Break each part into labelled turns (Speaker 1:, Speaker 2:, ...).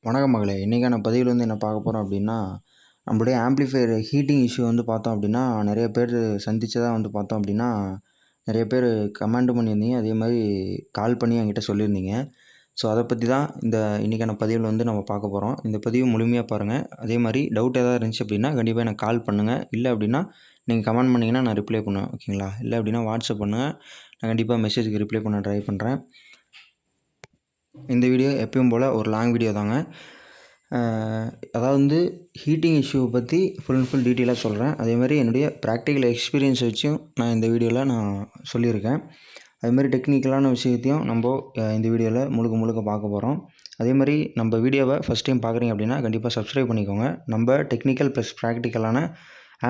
Speaker 1: வணக்கம் மகளே. இன்றைக்கான பதிவில் என்ன பார்க்க போகிறோம் அப்படின்னா, நம்மளுடைய ஆம்ப்ளிஃபையர் ஹீட்டிங் இஷ்யூ பார்த்தோம் அப்படின்னா, நிறைய பேர் சந்தித்ததா பார்த்தோம் அப்படின்னா, நிறைய பேர் கமெண்ட் பண்ணியிருந்தீங்க. அதே மாதிரி கால் பண்ணி என்கிட்ட சொல்லியிருந்தீங்க. ஸோ அதை பற்றி தான் இன்றைக்கான பதிவில் நம்ம பார்க்க போகிறோம். இந்த பதிவு முழுமையாக பாருங்கள். அதே மாதிரி டவுட் எதாவது இருந்துச்சு அப்படின்னா கண்டிப்பாக எனக்கு கால் பண்ணுங்கள். இல்லை அப்படின்னா நீங்கள் கமெண்ட் பண்ணிங்கன்னா நான் ரிப்ளை பண்ணுவேன். ஓகேங்களா? இல்லை அப்படின்னா வாட்ஸ்அப் பண்ணுங்கள். நான் கண்டிப்பாக மெசேஜுக்கு ரிப்ளை பண்ண ட்ரை பண்ணுறேன். இந்த வீடியோ எப்பயும் போல் ஒரு லாங் வீடியோ தாங்க. அதாவது ஹீட்டிங் இஷ்யூவை பற்றி ஃபுல் அண்ட் ஃபுல் டீட்டெயிலாக சொல்கிறேன். அதேமாதிரி என்னுடைய ப்ராக்டிக்கல் எக்ஸ்பீரியன்ஸ் வச்சும் நான் இந்த வீடியோவில் நான் சொல்லியிருக்கேன். அதுமாதிரி டெக்னிக்கலான விஷயத்தையும் நம்ம இந்த வீடியோவில் முழுக்க பார்க்க போகிறோம். அதேமாதிரி நம்ம வீடியோவை ஃபஸ்ட் டைம் பார்க்குறீங்க அப்படின்னா கண்டிப்பாக சப்ஸ்கிரைப் பண்ணிக்கோங்க. நம்ம டெக்னிக்கல் ப்ளஸ் ப்ராக்டிக்கலான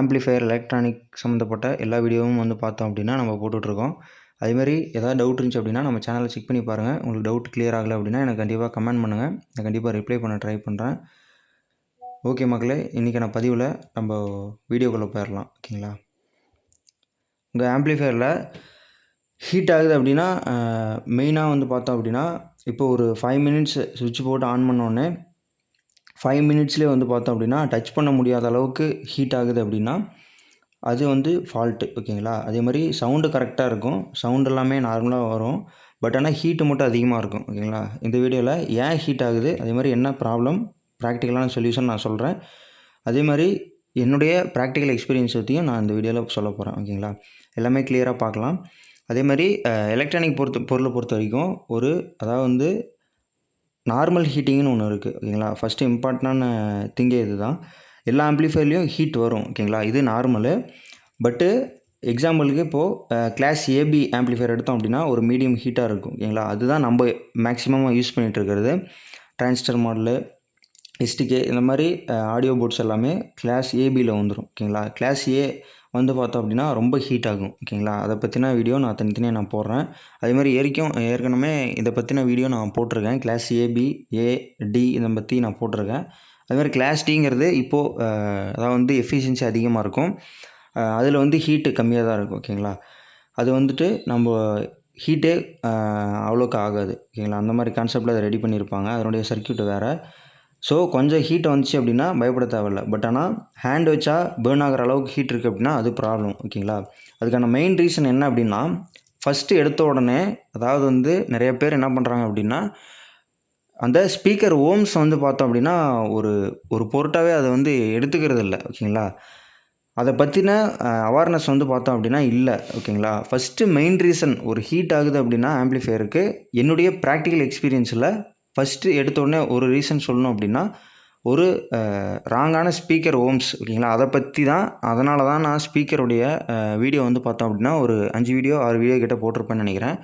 Speaker 1: ஆம்ப்ளிஃபையர் எலக்ட்ரானிக் சம்மந்தப்பட்ட எல்லா வீடியோவும் பார்த்தோம் அப்படின்னா நம்ம போட்டுட்ருக்கோம். அதேமாதிரி ஏதாவது டவுட் இருந்துச்சு அப்படின்னா நம்ம சேனலை செக் பண்ணி பாருங்கள். உங்களுக்கு டவுட் கிளியர் ஆகலை அப்படின்னா எனக்கு கண்டிப்பாக கமெண்ட் பண்ணுங்கள். நான் கண்டிப்பாக ரிப்ளை பண்ண ட்ரை பண்ணுறேன். ஓகே மக்களே, இன்றைக்கான பதிவில் நம்ம வீடியோக்குள்ளே போயிடலாம். ஓகேங்களா? உங்கள் ஆம்ப்ளிஃபையரில் ஹீட் ஆகுது அப்படின்னா மெயினாக பார்த்தோம் அப்படின்னா இப்போ ஒரு 5 மினிட்ஸ் சுவிட்ச் போட்டு ஆன் பண்ணோடனே 5 மினிட்ஸ்லேயே பார்த்தோம் அப்படின்னா டச் பண்ண முடியாத அளவுக்கு ஹீட் ஆகுது அப்படின்னா அது ஃபால்ட்டு. ஓகேங்களா? அதே மாதிரி சவுண்டு கரெக்டாக இருக்கும். சவுண்ட் எல்லாமே நார்மலாக வரும். பட் ஆனால் ஹீட்டு மட்டும் அதிகமாக இருக்கும். ஓகேங்களா? இந்த வீடியோவில் ஏன் ஹீட் ஆகுது, அதே மாதிரி என்ன ப்ராப்ளம், ப்ராக்டிக்கலான சொல்யூஷன் நான் சொல்கிறேன். அதே மாதிரி என்னுடைய ப்ராக்டிக்கல் எக்ஸ்பீரியன்ஸ் பற்றியும் நான் இந்த வீடியோவில் சொல்ல போகிறேன். ஓகேங்களா? எல்லாமே கிளியராக பார்க்கலாம். அதே மாதிரி எலக்ட்ரானிக் பொருளை பொறுத்த வரைக்கும் அதாவது நார்மல் ஹீட்டிங்னு ஒன்று இருக்குது. ஓகேங்களா? ஃபஸ்ட்டு இம்பார்ட்டண்டான திங்கே இது தான். எல்லா ஆம்ப்ளிஃபையர்லேயும் ஹீட் வரும். ஓகேங்களா? இது நார்மலு. பட்டு எக்ஸாம்பிளுக்கு இப்போது கிளாஸ் ஏபி ஆம்ப்ளிஃபையர் எடுத்தோம் அப்படின்னா ஒரு மீடியம் ஹீட்டாக இருக்கும். ஓகேங்களா? அதுதான் நம்ம மேக்ஸிமமாக யூஸ் பண்ணிகிட்ருக்கிறது. டிரான்சிஸ்டர் மாடலு, எஸ்டிகே இந்த மாதிரி ஆடியோ போர்ட்ஸ் எல்லாமே கிளாஸ் ஏபியில் வந்துடும். ஓகேங்களா? கிளாஸ் ஏ பார்த்தோம் அப்படின்னா ரொம்ப ஹீட் ஆகும். ஓகேங்களா? அதை பற்றின வீடியோ நான் தனித்தனியாக நான் போடுறேன். அதே மாதிரி ஏற்கனவே இதை பற்றின வீடியோ நான் போட்டிருக்கேன். கிளாஸ் ஏபி, ஏ, டி இதை பற்றி நான் போட்டிருக்கேன். அதுமாதிரி கிளாஸ் டிங்கிறது இப்போது அதாவது எஃபிஷியன்சி அதிகமாக இருக்கும். அதில் ஹீட்டு கம்மியாக தான் இருக்கும். ஓகேங்களா? அது நம்ம ஹீட்டே அவ்வளோக்கு ஆகாது. ஓகேங்களா? அந்த மாதிரி கான்செப்டில் அதை ரெடி பண்ணியிருப்பாங்க. அதனுடைய சர்க்யூட்டு வேறு. ஸோ கொஞ்சம் ஹீட் வந்துச்சு அப்படின்னா பயப்பட தேவையில்ல. பட் ஆனால் ஹேண்ட் வச்சா பேர்ன் ஆகிற அளவுக்கு ஹீட் இருக்குது அப்படின்னா அது ப்ராப்ளம். ஓகேங்களா? அதுக்கான மெயின் ரீசன் என்ன அப்படின்னா, ஃபஸ்ட்டு எடுத்த உடனே அதாவது நிறைய பேர் என்ன பண்ணுறாங்க அப்படின்னா, அந்த ஸ்பீக்கர் ஓம்ஸ் பார்த்தோம் அப்படின்னா ஒரு பொருட்டாகவே அதை எடுத்துக்கிறது இல்லை. ஓகேங்களா? அதை பற்றின அவேர்னஸ் பார்த்தோம் அப்படின்னா இல்லை. ஓகேங்களா? ஃபஸ்ட்டு மெயின் ரீசன் ஒரு ஹீட் ஆகுது அப்படின்னா ஆம்ப்ளிஃபையருக்கு என்னுடைய ப்ராக்டிக்கல் எக்ஸ்பீரியன்ஸில் ஃபஸ்ட்டு எடுத்தோடனே ஒரு ரீசன் சொல்லணும் அப்படின்னா ஒரு ராங்கான ஸ்பீக்கர் ஓம்ஸ். ஓகேங்களா? அதை பற்றி தான். அதனால தான் நான் ஸ்பீக்கருடைய வீடியோ பார்த்தோம் அப்படின்னா ஒரு 5 வீடியோ 6 வீடியோ கிட்ட போட்டிருப்பேன்னு நினைக்கிறேன்.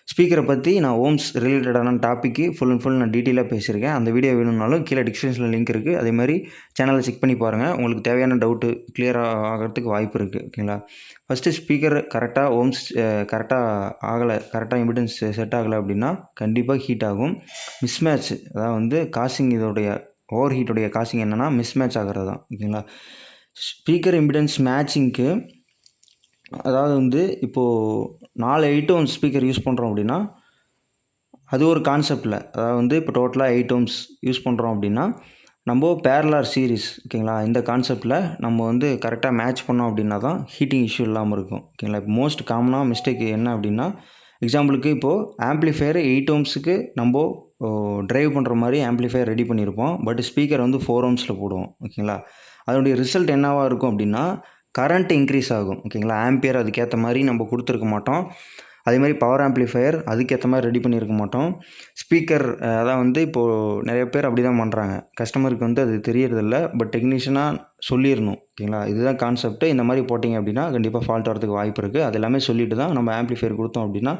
Speaker 1: ஸ்பீக்கரை பற்றி நான் ஓம்ஸ் ரிலேட்டடான டாப்பிக்கு ஃபுல் அண்ட் ஃபுல் நான் டீட்டெயிலாக பேசியிருக்கேன். அந்த வீடியோ வேணும்னாலும் கீழே டிஸ்கிரிப்ஷனில் லிங்க் இருக்குது. அதே மாதிரி சேனலை செக் பண்ணி பாருங்கள். உங்களுக்கு தேவையான டவுட்டு கிளியராக ஆகிறதுக்கு வாய்ப்பு இருக்குது. ஓகேங்களா? ஃபஸ்ட்டு ஸ்பீக்கர் கரெக்டாக ஓம்ஸ் கரெக்டாக ஆகலை, கரெக்டாக இம்பிடன்ஸ் செட் ஆகலை அப்படின்னா கண்டிப்பாக ஹீட் ஆகும். மிஸ்மேட்ச் அதாவது காசிங் இதோடைய ஓவர் ஹீட்டுடைய காசிங் என்னென்னா மிஸ்மேட்ச் ஆகிறது தான். ஓகேங்களா? ஸ்பீக்கர் இம்பிடன்ஸ் மேட்சிங்க்கு அதாவது இப்போது 4 8 ஓம்ஸ் ஸ்பீக்கர் யூஸ் பண்ணுறோம் அப்படின்னா அது ஒரு கான்செப்டில் அதாவது இப்போ டோட்டலாக 8 ஓம்ஸ் யூஸ் பண்ணுறோம் அப்படின்னா நம்ம பேரலர் சீரிஸ். ஓகேங்களா? இந்த கான்செப்டில் நம்ம கரெக்டாக மேட்ச் பண்ணோம் அப்படின்னா தான் ஹீட்டிங் இஷ்யூ இல்லாமல் இருக்கும். ஓகேங்களா? இப்போ மோஸ்ட் காமனாக மிஸ்டேக் என்ன அப்படின்னா, எக்ஸாம்பிளுக்கு இப்போது ஆம்ப்ளிஃபையர் 8 ஓம்ஸுக்கு நம்ம ட்ரைவ் பண்ணுற மாதிரி ஆம்ப்ளிஃபையர் ரெடி பண்ணியிருப்போம். பட் ஸ்பீக்கர் 4 ஓம்ஸில் போடுவோம். ஓகேங்களா? அதனுடைய ரிசல்ட் என்னவாக இருக்கும் அப்படின்னா கரண்ட் இன்க்ரீஸ் ஆகும். ஓகேங்களா? ஆம்பியர் அதுக்கேற்ற மாதிரி நம்ம கொடுத்துருக்க மாட்டோம். அதேமாதிரி பவர் ஆம்ப்ளிஃபையர் அதுக்கேற்ற மாதிரி ரெடி பண்ணியிருக்க மாட்டோம். ஸ்பீக்கர் அதான் இப்போது நிறைய பேர் அப்படி தான் பண்ணுறாங்க. கஸ்டமருக்கு அது தெரியறதில்ல. பட் டெக்னீஷியனாக சொல்லிடணும். ஓகேங்களா? இதுதான் கான்செப்ட்டு. இந்த மாதிரி போட்டிங்க அப்படின்னா கண்டிப்பாக ஃபால்ட் வரதுக்கு வாய்ப்பு இருக்குது. அது எல்லாமே சொல்லிட்டு தான் நம்ம ஆம்ப்ளிஃபையர் கொடுத்தோம் அப்படின்னா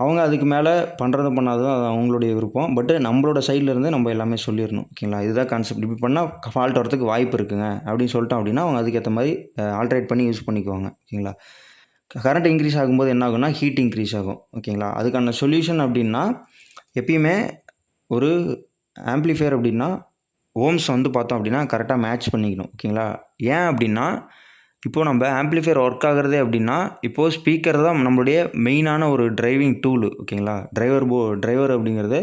Speaker 1: அவங்க அதுக்கு மேலே பண்ணுறதும் பண்ணாததும் அது அவங்களுடைய விருப்பம். பட்டு நம்மளோட சைட்லேருந்து நம்ம எல்லாமே சொல்லிடணும். ஓகேங்களா? இதுதான் கான்செப்ட். இப்படி பண்ணால் ஃபால்ட் வரதுக்கு வாய்ப்பு இருக்குங்க அப்படின்னு சொல்லிட்டோம் அப்படின்னா அவங்க அதுக்கேற்ற மாதிரி ஆல்ட்ரேட் பண்ணி யூஸ் பண்ணிக்குவாங்க. ஓகேங்களா? கரண்ட் இன்க்ரீஸ் ஆகும்போது என்ன ஆகும்னா ஹீட் இன்க்ரீஸ் ஆகும். ஓகேங்களா? அதுக்கான சொல்யூஷன் அப்படின்னா எப்பயுமே ஒரு ஆம்ப்ளிஃபையர் அப்படின்னா ஓம்ஸ் பார்த்தோம் அப்படின்னா கரெக்டாக மேட்ச் பண்ணிக்கணும். ஓகேங்களா? ஏன் அப்படின்னா இப்போது நம்ம ஆம்ப்ளிஃபையர் ஒர்க் ஆகுறதே அப்படின்னா இப்போது ஸ்பீக்கர் தான் நம்மளுடைய மெயினான ஒரு டிரைவிங் டூலு. ஓகேங்களா? டிரைவர் அப்படிங்கிறது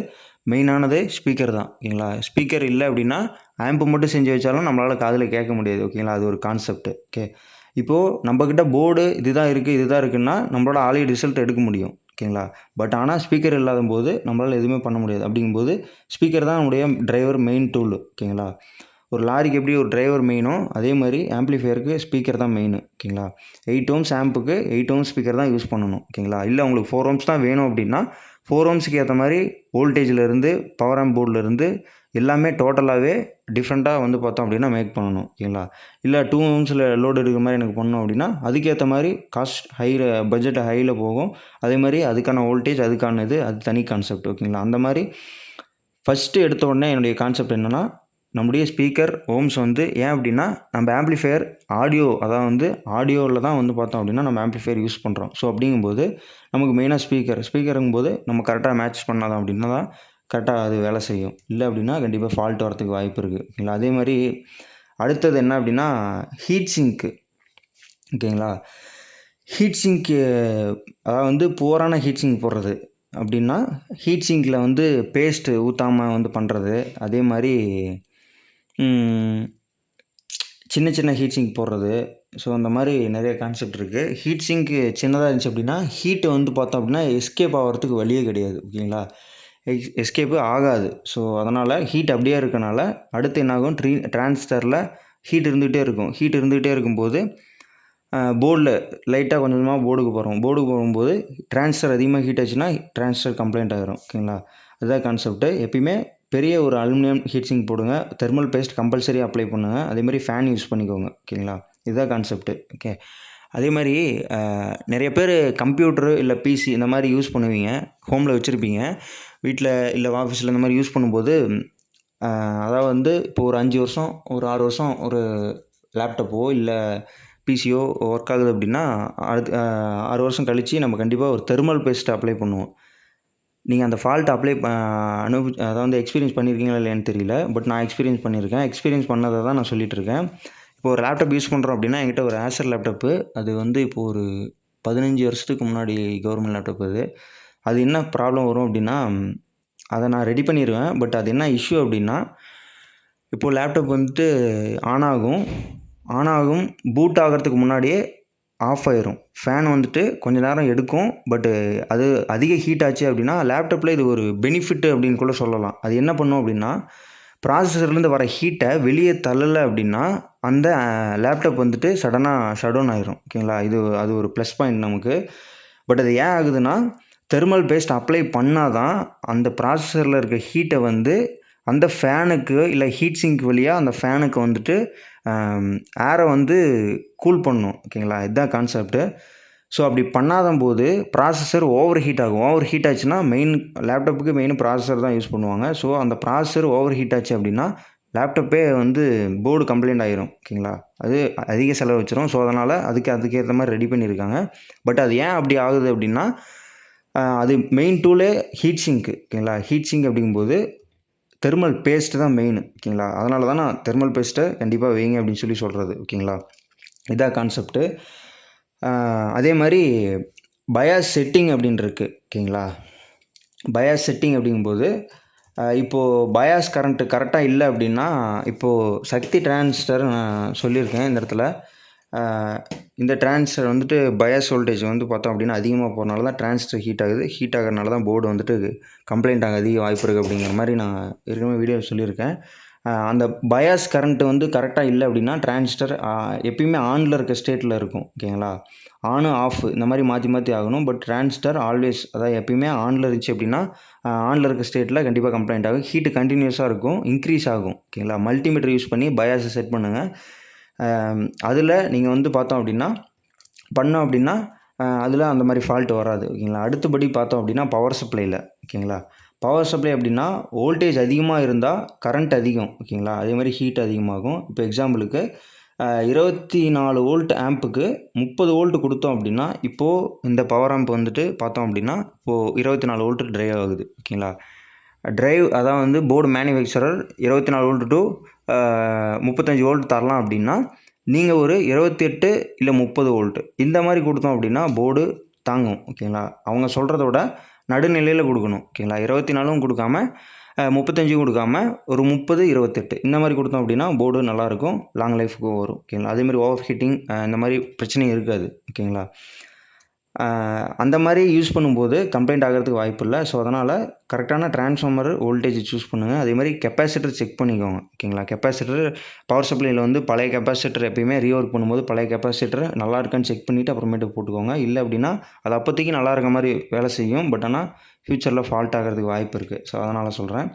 Speaker 1: மெயினானது ஸ்பீக்கர் தான் ஓகேங்களா. ஸ்பீக்கர் இல்லை அப்படின்னா ஆம்பு மட்டும் செஞ்சு வச்சாலும் நம்மளால் காதில் கேட்க முடியாது ஓகேங்களா. அது ஒரு கான்செப்ட். ஓகே, இப்போது நம்மக்கிட்ட போர்டு இதுதான் இருக்குன்னா நம்மளோட ஆடியோ ரிசல்ட் எடுக்க முடியும் ஓகேங்களா. பட் ஆனால் ஸ்பீக்கர் இல்லாத போது நம்மளால் எதுவுமே பண்ண முடியாது. அப்படிங்கும்போது ஸ்பீக்கர் தான் நம்முடைய டிரைவர் மெயின் டூல் ஓகேங்களா. ஒரு லாரிக்கு எப்படி ஒரு டிரைவர் மெயினோ அதே மாதிரி ஆம்ப்ளிஃபையருக்கு ஸ்பீக்கர் தான் மெயின் ஓகேங்களா. 8 ohms ஆம்புக்கு 8 ohms ஸ்பீக்கர் தான் யூஸ் பண்ணணும் ஓகேங்களா. இல்லை உங்களுக்கு 4 ohms தான் வேணும் அப்படின்னா 4 ohmஸ்க்கு ஏற்ற மாதிரி வோல்டேஜ்லேருந்து பவர் ஆம்ப் போர்ட்லேருந்து எல்லாமே டோட்டலாகவே டிஃப்ரெண்ட்டாக வந்து பார்த்தோம் அப்படின்னா மேக் பண்ணணும் ஓகேங்களா. இல்லை 2 ohmஸில் லோடு எடுக்கிற மாதிரி எனக்கு பண்ணணும் அப்படின்னா அதுக்கேற்ற மாதிரி காஸ்ட் ஹையில் பட்ஜெட் ஹையில் போகும். அதே மாதிரி அதுக்கான வோல்டேஜ் அதுக்கான அது தனி கான்செப்ட் ஓகேங்களா. அந்த மாதிரி ஃபஸ்ட்டு எடுத்த உடனே என்னுடைய கான்செப்ட் என்னென்னா நம்முடைய ஸ்பீக்கர் ஓம்ஸ் வந்து ஏன் அப்படின்னா நம்ம ஆம்ப்ளிஃபையர் ஆடியோவில் தான் வந்து பார்த்தோம் அப்படின்னா நம்ம ஆம்ப்ளிஃபையர் யூஸ் பண்ணுறோம். ஸோ அப்படிங்கும்போது நமக்கு மெயினாக ஸ்பீக்கருங்கும்போது நம்ம கரெக்டாக மேட்ச் பண்ணாதான் அப்படின்னா தான் கரெக்டாக அது வேலை செய்யும். இல்லை அப்படின்னா கண்டிப்பாக ஃபால்ட் வரத்துக்கு வாய்ப்பு இருக்குது ஓகேங்களா. அதே மாதிரி அடுத்தது என்ன அப்படின்னா ஹீட் சிங்க்கு ஓகேங்களா. ஹீட் சிங்க்கு அதாவது வந்து புவரான ஹீட் சிங்க் போடுறது அப்படின்னா ஹீட் சிங்கில் வந்து பேஸ்ட்டு ஊற்றாமல் வந்து பண்ணுறது. அதே மாதிரி சின்ன சின்ன ஹீட் சிங்க் போடுறது. ஸோ அந்த மாதிரி நிறைய கான்செப்ட் இருக்குது. ஹீட் சிங்க்கு சின்னதாக இருந்துச்சு அப்படின்னா ஹீட்டு வந்து பார்த்தோம் அப்படின்னா எஸ்கேப் ஆகிறதுக்கு வழியே கிடையாது ஓகேங்களா. எஸ்கேப்பு ஆகாது. ஸோ அதனால் ஹீட் அப்படியே இருக்கனால அடுத்து என்னாகும் டிரான்சிஸ்டரில் ஹீட் இருந்துகிட்டே இருக்கும்போது போர்டில் லைட்டாக கொஞ்சம் கொஞ்சமாக போர்டுக்கு போகும்போது டிரான்சிஸ்டர் அதிகமாக ஹீட் ஆச்சுன்னா டிரான்சிஸ்டர் கம்ப்ளைண்ட் ஆகிரும் ஓகேங்களா. அதுதான் கான்செப்ட்டு. எப்பயுமே பெரிய ஒரு அலுமினியம் ஹீட் சிங்க் போடுங்க. தெர்மல் பேஸ்ட் கம்பல்சரி அப்ளை பண்ணுங்கள். அதேமாதிரி ஃபேன் யூஸ் பண்ணிக்கோங்க ஓகேங்களா. இதுதான் கான்செப்ட்டு. ஓகே, அதே மாதிரி நிறைய பேர் கம்ப்யூட்ரு இல்லை பிசி இந்த மாதிரி யூஸ் பண்ணுவீங்க, ஹோமில் வச்சுருப்பீங்க. வீட்டில் இல்லை ஆஃபீஸில் இந்த மாதிரி யூஸ் பண்ணும்போது அதாவது வந்து இப்போ ஒரு 5 வருஷம் ஒரு 6 வருஷம் ஒரு லேப்டாப்போ இல்லை பிசியோ ஒர்க் ஆகுது அப்படின்னா அடுத்து 6 வருஷம் கழித்து நம்ம கண்டிப்பாக ஒரு தெர்மல் பேஸ்ட் அப்ளை பண்ணுவோம். நீங்கள் அந்த ஃபால்ட் அதாவது வந்து எக்ஸ்பீரியன்ஸ் பண்ணியிருக்கீங்களா இல்லையான்னு தெரியல. பட் நான் எக்ஸ்பீரியன்ஸ் பண்ணியிருக்கேன். எக்ஸ்பீரியன்ஸ் பண்ணதை தான் நான் சொல்லிகிட்ருக்கேன். இப்போ ஒரு லேப்டாப் யூஸ் பண்ணுறோம் அப்படின்னா என்கிட்ட ஒரு ஆசர் லேப்டாப்பு. அது வந்து இப்போது ஒரு 15 வருஷத்துக்கு முன்னாடி கவர்மெண்ட் லேப்டாப் அது. அது என்ன ப்ராப்ளம் வரும் அப்படின்னா அதை நான் ரெடி பண்ணிடுவேன். பட் அது என்ன இஷ்யூ அப்படின்னா இப்போது லேப்டாப் வந்துட்டு ஆன் ஆகும் பூட் ஆகிறதுக்கு முன்னாடியே ஆஃப் ஆயிரும். ஃபேன் வந்துட்டு கொஞ்சம் நேரம் எடுக்கும். பட்டு அது அதிக ஹீட் ஆச்சு அப்படின்னா லேப்டாப்பில் இது ஒரு பெனிஃபிட்டு அப்படின்னு கூட சொல்லலாம். அது என்ன பண்ணும் அப்படின்னா ப்ராசஸர்லேருந்து வர ஹீட்டை வெளியே தள்ளலை அப்படின்னா அந்த லேப்டாப் வந்துட்டு சடனாக ஷட் டவுன் ஆயிரும் ஓகேங்களா. அது ஒரு ப்ளஸ் பாயிண்ட் நமக்கு. பட் அது ஏன் ஆகுதுன்னா தெர்மல் பேஸ்ட் அப்ளை பண்ணால் தான் அந்த ப்ராசஸரில் இருக்க ஹீட்டை வந்து அந்த ஃபேனுக்கு இல்லை ஹீட் சிங்க் வழியாக அந்த ஃபேனுக்கு வந்துட்டு ஏரை வந்து கூல் பண்ணும் ஓகேங்களா. இதுதான் கான்செப்ட்டு. ஸோ அப்படி பண்ணாத போது ப்ராசஸர் ஓவர் ஹீட் ஆகும். ஓவர் ஹீட் ஆச்சுன்னா லேப்டாப்புக்கு மெயின் ப்ராசஸர் தான் யூஸ் பண்ணுவாங்க. ஸோ அந்த ப்ராசஸர் ஓவர் ஹீட் ஆச்சு அப்படின்னா லேப்டாப்பே வந்து போர்டு கம்ப்ளைண்ட் ஆகிரும் ஓகேங்களா. அது அதிக செலவு வச்சிரும். ஸோ அதனால் அதுக்கேற்ற மாதிரி ரெடி பண்ணியிருக்காங்க. பட் அது ஏன் அப்படி ஆகுது அப்படின்னா அது மெயின் டூலே ஹீட் சிங்க்கு ஓகேங்களா. ஹீட் சிங்க் அப்படிங்கும்போது தெர்மல் பேஸ்ட்டு தான் மெயின் ஓகேங்களா. அதனால தான் நான் தெர்மல் பேஸ்ட்டை கண்டிப்பாக வைங்க அப்படின்னு சொல்கிறது ஓகேங்களா. இதான் கான்செப்ட்டு. அதே மாதிரி பயாஸ் செட்டிங் அப்படின்னு இருக்குது ஓகேங்களா. பயாஸ் செட்டிங் அப்படிங்கும்போது இப்போது பயாஸ் கரண்ட்டு கரெக்டாக இல்லை அப்படின்னா இப்போது சக்தி டிரான்சிஸ்டர் நான் சொல்லியிருக்கேன் இந்த இடத்துல. இந்த டிரான்சிஸ்டர் வந்துட்டு பயாஸ் வோல்டேஜ் வந்து பார்த்தோம் அப்படின்னா அதிகமாக போகிறனால தான் டிரான்சிஸ்டர் ஹீட் ஆகுது. ஹீட் ஆகிறனால தான் போர்டு வந்துட்டு கம்ப்ளைண்ட் ஆக அதிக வாய்ப்பு இருக்குது அப்படிங்கிற மாதிரி நான் ஏற்கனவே வீடியோ சொல்லியிருக்கேன். அந்த பயாஸ் கரண்ட்டு வந்து கரெக்டாக இல்லை அப்படின்னா டிரான்சிஸ்டர் எப்பயுமே ஆனில் இருக்க ஸ்டேட்டில் இருக்கும் ஓகேங்களா. ஆனு ஆஃப் இந்த மாதிரி மாற்றி ஆகணும். பட் டிரான்சிஸ்டர் ஆல்வேஸ் அதாவது எப்பயுமே ஆனில் இருந்துச்சு அப்படின்னா ஆனில் இருக்க ஸ்டேட்டில் கண்டிப்பாக கம்ப்ளைண்ட் ஆகும். ஹீட்டு கண்டினியூஸாக இருக்கும், இன்க்ரீஸ் ஆகும் ஓகேங்களா. மல்டிமீட்டர் யூஸ் பண்ணி பயாஸை செட் பண்ணுங்கள். அதில் நீங்கள் வந்து பார்த்தோம் அப்படின்னா அதில் அந்த மாதிரி ஃபால்ட் வராது ஓகேங்களா. அடுத்தபடி பார்த்தோம் அப்படின்னா பவர் சப்ளையில் ஓகேங்களா. பவர் சப்ளை அப்படின்னா வோல்டேஜ் அதிகமாக இருந்தால் கரண்ட் அதிகம் ஓகேங்களா. அதே மாதிரி ஹீட் அதிகமாகும். இப்போ எக்ஸாம்பிளுக்கு 24 வோல்ட் ஆம்புக்கு 30 வோல்ட் கொடுத்தோம் அப்படின்னா இப்போது இந்த பவர் ஆம்ப் வந்துட்டு பார்த்தோம் அப்படின்னா இப்போது 24 வோல்ட்டு ட்ரைவ் ஆகுது ஓகேங்களா. அதான் வந்து board manufacturer 24 volt to 35 volt தரலாம் அப்படின்னா நீங்கள் ஒரு 28 இல்லை 30 வோல்ட்டு இந்த மாதிரி கொடுத்தோம் அப்படின்னா போர்டு தாங்கும் ஓகேங்களா. அவங்க சொல்கிறத விட நடுநிலையில் கொடுக்கணும். ஓகேங்களா? 24ம் கொடுக்காம 35 கொடுக்காம ஒரு 30, 28 இந்த மாதிரி கொடுத்தோம் அப்படின்னா போர்டு நல்லாயிருக்கும், லாங் லைஃபுக்கும் வரும். ஓகேங்களா? அதேமாதிரி ஓவர் ஹீட்டிங் இந்த மாதிரி பிரச்சனையும் இருக்காது. ஓகேங்களா? அந்த மாதிரி யூஸ் பண்ணும்போது கம்ப்ளைண்ட் ஆகிறதுக்கு வாய்ப்பு இல்லை. ஸோ அதனால் கரெக்டான டிரான்ஸ்ஃபார்மர் வோல்டேஜ் சூஸ் பண்ணுங்கள். அதேமாதிரி கெப்பாசிட்டர் செக் பண்ணிக்கோங்க. ஓகேங்களா? கெப்பாசிட்டர் பவர் சப்ளையில் வந்து பழைய கெப்பாசிட்டர் எப்பயுமே ரீஒர்க் பண்ணும்போது பழைய கெப்பாசிட்டர் நல்லா இருக்கான்னு செக் பண்ணிவிட்டு அப்புறமேட்டு போட்டுக்கோங்க. இல்லை அப்படின்னா அது அப்போதைக்கு நல்லா இருக்க மாதிரி வேலை செய்யும். பட் ஆனால் ஃப்யூச்சரில் ஃபால்ட் ஆகிறதுக்கு வாய்ப்பு இருக்குது. ஸோ அதனால் சொல்கிறேன்.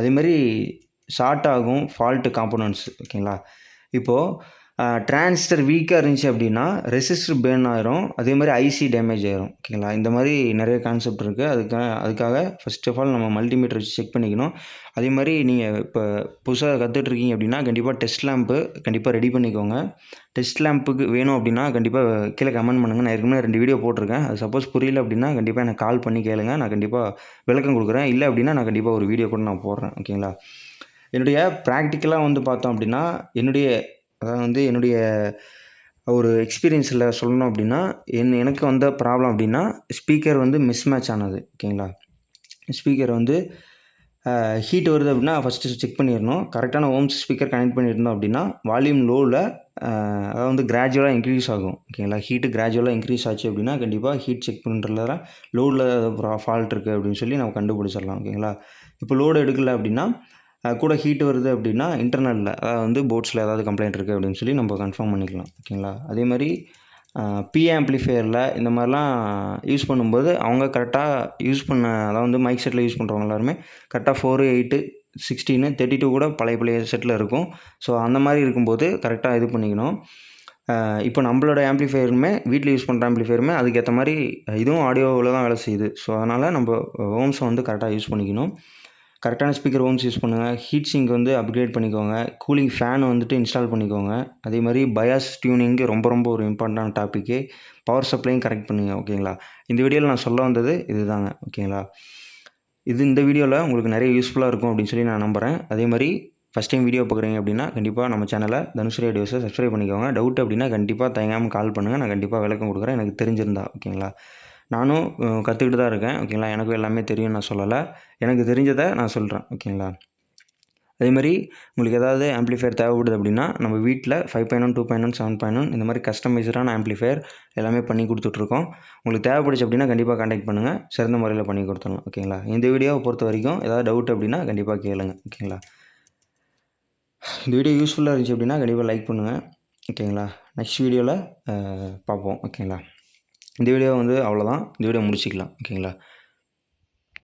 Speaker 1: அதேமாதிரி ஷார்ட் ஆகும் ஃபால்ட்டு காம்போனன்ட்ஸ். ஓகேங்களா? இப்போது டிரான்சிஸ்டர் வீக்காக இருந்துச்சு அப்படின்னா ரெசிஸ்டர் பேர்ன் ஆயிரும். அதே மாதிரி ஐசி டேமேஜ் ஆயிரும். ஓகேங்களா? இந்த மாதிரி நிறைய கான்செப்ட் இருக்குது. அதுக்காக ஃபர்ஸ்ட் ஆஃப் ஆல் நம்ம மல்டிமீட்டர் வச்சு செக் பண்ணிக்கணும். அதே மாதிரி நீங்கள் இப்போ புதுசாக கற்றுட்ருக்கீங்க அப்படின்னா கண்டிப்பாக டெஸ்ட் லேம்ப்பு கண்டிப்பாக ரெடி பண்ணிக்கோங்க. டெஸ்ட் லேம்ப்புக்கு வேணும் அப்படின்னா கண்டிப்பாக கீழே கமெண்ட் பண்ணுங்கள். நான் ஏற்கனவே 2 வீடியோ போட்டிருக்கேன். அது சப்போஸ் புரியல அப்படின்னா கண்டிப்பாக எனக்கு கால் பண்ணி கேளுங்க. நான் கண்டிப்பாக விளக்கம் கொடுக்குறேன். இல்லை அப்படின்னா நான் கண்டிப்பாக ஒரு வீடியோ கூட நான் போடுறேன். ஓகேங்களா? என்னுடைய ப்ராக்டிக்கலாக வந்து பார்த்தோம் அப்படின்னா என்னுடைய ஒரு எக்ஸ்பீரியன்ஸில் சொல்லணும் அப்படின்னா எனக்கு வந்த ப்ராப்ளம் அப்படின்னா ஸ்பீக்கர் வந்து மிஸ்மேட்ச் ஆனது. ஓகேங்களா? ஸ்பீக்கர் வந்து ஹீட் வருது அப்படின்னா ஃபஸ்ட்டு செக் பண்ணிடணும். கரெக்டான ஓம்ஸ் ஸ்பீக்கர் கனெக்ட் பண்ணியிருந்தோம் அப்படின்னா வால்யூம் லோவில் அதாவது வந்து கிராஜுவலாக இன்க்ரீஸ் ஆகும். ஓகேங்களா? ஹீட்டு கிராஜுவலாக இன்க்ரீஸ் ஆச்சு அப்படின்னா கண்டிப்பாக ஹீட் செக் பண்ணுறதுல லோடில் ஃபால்ட் இருக்குது அப்படின்னு சொல்லி நம்ம கண்டுபிடிச்சிடலாம். ஓகேங்களா? இப்போ லோடு எடுக்கலை அப்படின்னா கூட ஹீட் வருது அப்படின்னா இன்டர்னலில் அதாவது வந்து போர்ட்ஸில் ஏதாவது கம்ப்ளைண்ட் இருக்குது அப்படின்னு சொல்லி நம்ம கன்ஃபார்ம் பண்ணிக்கலாம். ஓகேங்களா? அதே மாதிரி பி ஆம்ப்ளிஃபையரில் இந்த மாதிரிலாம் யூஸ் பண்ணும்போது அவங்க கரெக்டாக யூஸ் பண்ண அதாவது வந்து மைக் செட்டில் யூஸ் பண்ணுறவங்க எல்லாருமே கரெக்டாக 4, 8, 16, 32 கூட பழைய செட்டில் இருக்கும். ஸோ அந்த மாதிரி இருக்கும்போது கரெக்டாக இது பண்ணிக்கணும். இப்போ நம்மளோட ஆம்ப்ளிஃபையருமே வீட்டில் யூஸ் பண்ணுற ஆம்ப்ளிஃபையருமே அதுக்கேற்ற மாதிரி இதுவும் ஆடியோவில் தான் வேலை செய்யுது. ஸோ அதனால் நம்ம ஓம்ஸை வந்து கரெக்டாக யூஸ் பண்ணிக்கணும். கரெக்டான ஸ்பீக்கர் ஓம்ஸ் யூஸ் பண்ணுங்கள். ஹீட் சிங்க் வந்து அப்கிரேட் பண்ணிக்கோங்க. கூலிங் ஃபேன் வந்துட்டு இன்ஸ்டால் பண்ணிக்கோங்க. அதே மாதிரி பயாஸ் டியூனிங்கு ரொம்ப ஒரு இம்பார்ட்டண்டான டாப்பிக்கு. பவர் சப்ளையும் கரெக்ட் பண்ணுங்கள். ஓகேங்களா? இந்த வீடியோவில் நான் சொல்ல வந்தது இதுதாங்க. ஓகேங்களா? இந்த வீடியோவில் உங்களுக்கு நிறைய யூஸ்ஃபுல்லாக இருக்கும் அப்படின்னு சொல்லி நான் நம்புகிறேன். அதே மாதிரி ஃபஸ்ட் டைம் வீடியோ பார்க்குறீங்க அப்படின்னா கண்டிப்பாக நம்ம சேனலை தனுஸ்ரீ ஆடியோஸை சப்ஸ்கிரைப் பண்ணிக்கோங்க. டவுட் அப்படின்னா கண்டிப்பாக தயங்காமல் கால் பண்ணுங்கள். நான் கண்டிப்பாக விளக்கம் கொடுக்குறேன் எனக்கு தெரிஞ்சிருந்தா. ஓகேங்களா? நானும் கற்றுக்கிட்டு தான் இருக்கேன். ஓகேங்களா? எனக்கும் எல்லாமே தெரியும் நான் சொல்லலை. எனக்கு தெரிஞ்சதை நான் சொல்கிறேன். ஓகேங்களா? அதே மாதிரி உங்களுக்கு ஏதாவது ஆம்ப்ளிஃபையர் தேவைப்படுது அப்படின்னா நம்ம வீட்டில் 5.1, 2.1, 7.1 இந்த மாதிரி கஸ்டமைஸ்டான ஆம்ப்ளிஃபையர் எல்லாமே பண்ணி கொடுத்துட்ருக்கோம். உங்களுக்கு தேவைப்படுச்சு அப்படின்னா கண்டிப்பாக கான்டாக்ட் பண்ணுங்கள். சிறந்த முறையில் பண்ணி கொடுத்துடலாம். ஓகேங்களா? இந்த வீடியோவை பொறுத்த வரைக்கும் ஏதாவது டவுட் அப்படின்னா கண்டிப்பாக கேளுங்க. ஓகேங்களா? இந்த வீடியோ யூஸ்ஃபுல்லாக இருந்துச்சு அப்படின்னா கண்டிப்பாக லைக் பண்ணுங்கள். ஓகேங்களா? நெக்ஸ்ட் வீடியோவில் பார்ப்போம். ஓகேங்களா? இந்த வீடியோ வந்து அவ்வளோதான். இந்த வீடியோ முடிச்சிக்கலாம். ஓகேங்களா?